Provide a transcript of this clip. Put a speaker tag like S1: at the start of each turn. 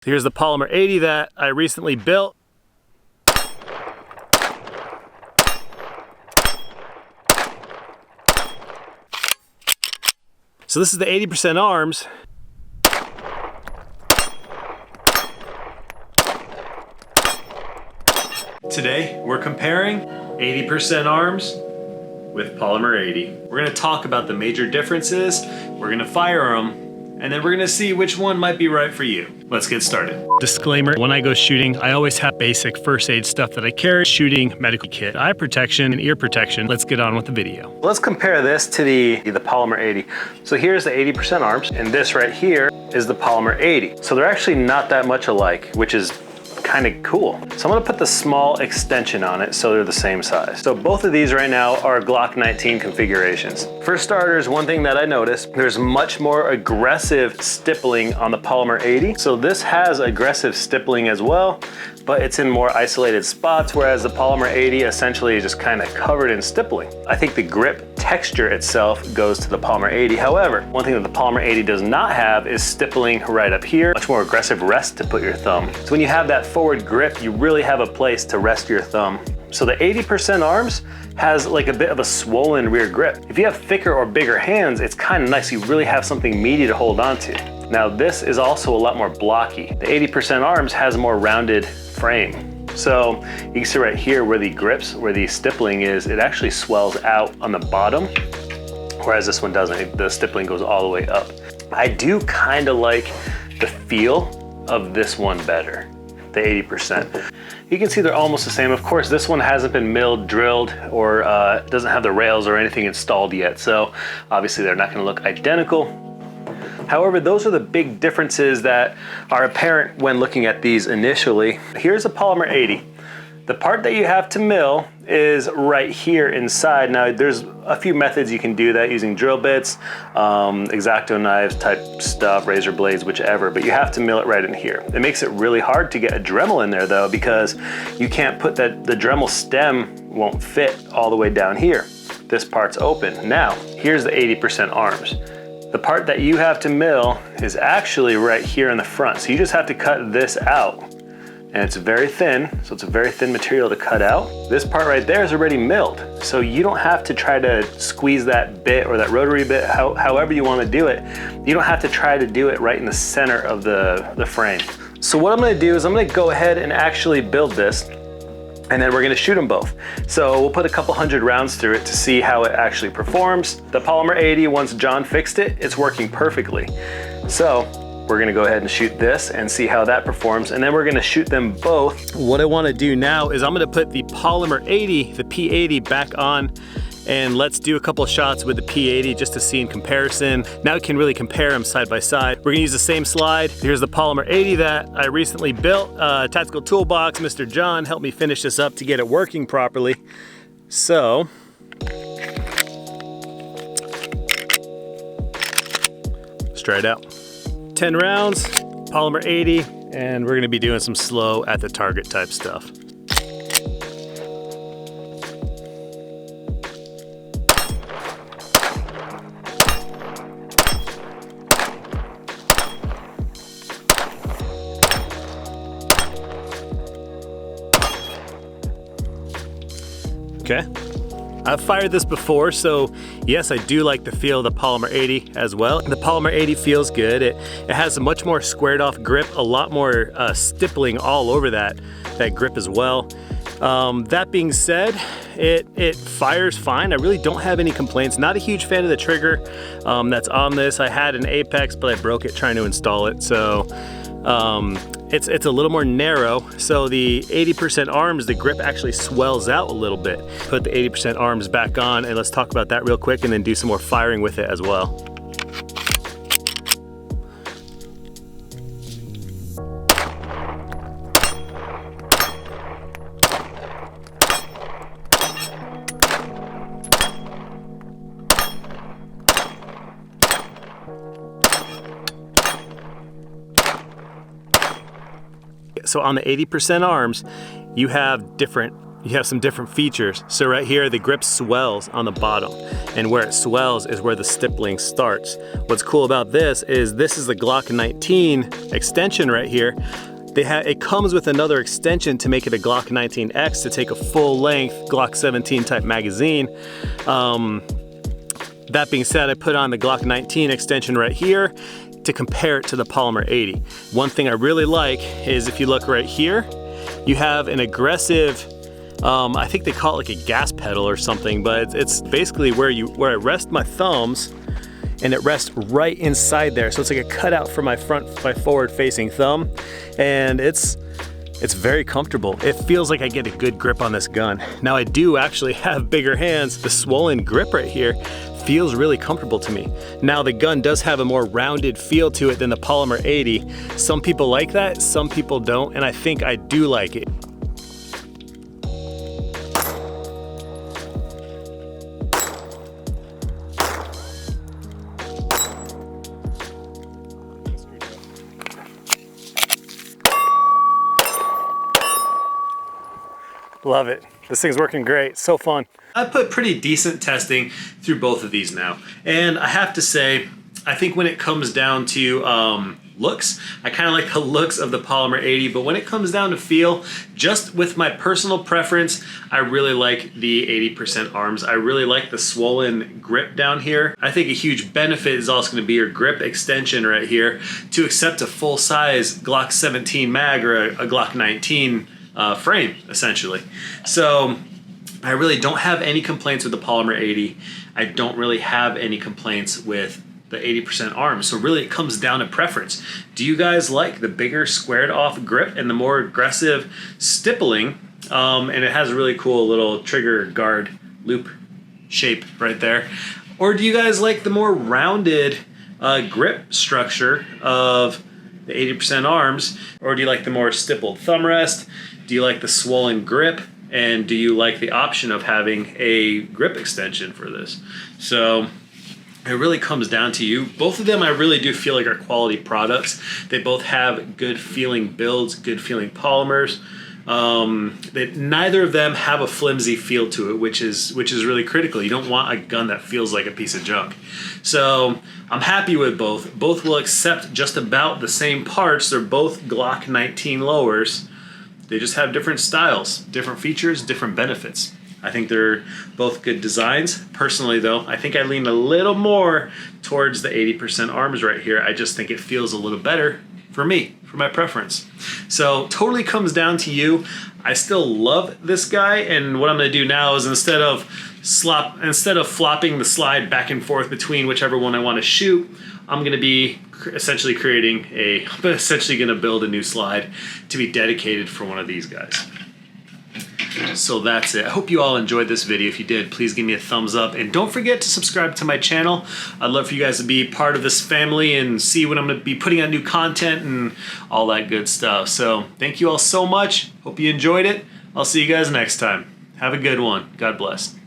S1: Here's the Polymer 80 that I recently built. So this is the 80% arms. Today we're comparing 80% arms with Polymer 80. We're gonna talk about the major differences, we're gonna fire them, and then we're gonna see which one might be right for you. Let's get started. Disclaimer, when I go shooting, I always have basic first aid stuff that I carry. Shooting medical kit, eye protection, and ear protection. Let's get on with the video. Let's compare this to the Polymer 80. So here's the 80% arms, and this right here is the Polymer 80. So they're actually not that much alike, which is kind of cool. So I'm gonna put the small extension on it so they're the same size. So both of these right now are Glock 19 configurations. For starters, one thing that I noticed, there's much more aggressive stippling on the Polymer 80. So this has aggressive stippling as well, but it's in more isolated spots, whereas the Polymer 80 essentially is just kind of covered in stippling. I think the grip texture itself goes to the Polymer 80. However, one thing that the Polymer 80 does not have is stippling right up here, much more aggressive rest to put your thumb. So when you have that forward grip, you really have a place to rest your thumb. So the 80% arms has like a bit of a swollen rear grip. If you have thicker or bigger hands, it's kind of nice. You really have something meaty to hold on to. Now this is also a lot more blocky. The 80% arms has a more rounded frame. So you can see right here where the grips, where the stippling is, it actually swells out on the bottom, whereas this one doesn't. The stippling goes all the way up. I do kind of like the feel of this one better, the 80%. You can see they're almost the same. Of course, this one hasn't been milled, drilled, or doesn't have the rails or anything installed yet. So obviously they're not gonna look identical. However, those are the big differences that are apparent when looking at these initially. Here's a Polymer 80. The part that you have to mill is right here inside. Now, there's a few methods you can do that using drill bits, X-Acto knives type stuff, razor blades, whichever, but you have to mill it right in here. It makes it really hard to get a Dremel in there though, because you can't put the Dremel stem won't fit all the way down here. This part's open. Now, here's the 80% arms. The part that you have to mill is actually right here in the front. So you just have to cut this out. And it's very thin, so it's a very thin material to cut out. This part right there is already milled. So you don't have to try to squeeze that bit or that rotary bit, however you want to do it. You don't have to try to do it right in the center of the frame. So what I'm gonna do is I'm gonna go ahead and actually build this, and then we're gonna shoot them both. So we'll put a couple hundred rounds through it to see how it actually performs. The Polymer 80, once John fixed it, it's working perfectly. So we're gonna go ahead and shoot this and see how that performs, and then we're gonna shoot them both. What I wanna do now is I'm gonna put the Polymer 80, the P80 back on, and let's do a couple of shots with the P80 just to see in comparison. Now we can really compare them side by side. We're gonna use the same slide. Here's the Polymer 80 that I recently built. Tactical Toolbox, Mr. John helped me finish this up to get it working properly. So, let's try it out. 10 rounds, Polymer 80, and we're gonna be doing some slow at the target type stuff. Okay, I've fired this before, so yes, I do like the feel of the Polymer 80 as well. The Polymer 80 feels good. It has a much more squared off grip, a lot more stippling all over that grip as well. That being said, it fires fine. I really don't have any complaints. Not a huge fan of the trigger that's on this. I had an Apex, but I broke it trying to install it, so it's a little more narrow. So the 80% arms, the grip actually swells out a little bit. Put the 80% arms back on, and let's talk about that real quick and then do some more firing with it as well. So on the 80% arms, you have different you have some different features. So right here, the grip swells on the bottom, and where it swells is where the stippling starts. What's cool about this is the Glock 19 extension right here. It comes with another extension to make it a Glock 19X to take a full length Glock 17 type magazine. That being said, I put on the Glock 19 extension right here to compare it to the Polymer 80. One thing I really like is if you look right here, you have an aggressive, I think they call it like a gas pedal or something, but it's basically where I rest my thumbs, and it rests right inside there. So it's like a cutout for my forward facing thumb, and it's very comfortable. It feels like I get a good grip on this gun. Now I do actually have bigger hands. The swollen grip right here feels really comfortable to me. Now the gun does have a more rounded feel to it than the Polymer 80. Some people like that, some people don't, and I think I do like it. Love it. This thing's working great. So fun. I put pretty decent testing through both of these now. And I have to say, I think when it comes down to looks, I kind of like the looks of the Polymer 80, but when it comes down to feel, just with my personal preference, I really like the 80% arms. I really like the swollen grip down here. I think a huge benefit is also going to be your grip extension right here to accept a full-size Glock 17 mag or a Glock 19 frame, essentially. So I really don't have any complaints with the Polymer 80. I don't really have any complaints with the 80% arms. So really it comes down to preference. Do you guys like the bigger squared off grip and the more aggressive stippling? And it has a really cool little trigger guard loop shape right there. Or do you guys like the more rounded grip structure of the 80% arms? Or do you like the more stippled thumb rest? Do you like the swollen grip? And do you like the option of having a grip extension for this? So it really comes down to you. Both of them I really do feel like are quality products. They both have good feeling builds, good feeling polymers. Neither of them have a flimsy feel to it, which is really critical. You don't want a gun that feels like a piece of junk. So I'm happy with both. Both will accept just about the same parts. They're both Glock 19 lowers. They just have different styles, different features, different benefits. I think they're both good designs. Personally though, I think I lean a little more towards the 80% arms right here. I just think it feels a little better for me, for my preference. So totally comes down to you. I still love this guy, and what I'm gonna do now is instead of flopping the slide back and forth between whichever one I wanna shoot, I'm gonna be essentially gonna build a new slide to be dedicated for one of these guys. So that's it. I hope you all enjoyed this video. If you did, please give me a thumbs up, and don't forget to subscribe to my channel. I'd love for you guys to be part of this family and see when I'm gonna be putting out new content and all that good stuff. So thank you all so much. Hope you enjoyed it. I'll see you guys next time. Have a good one. God bless.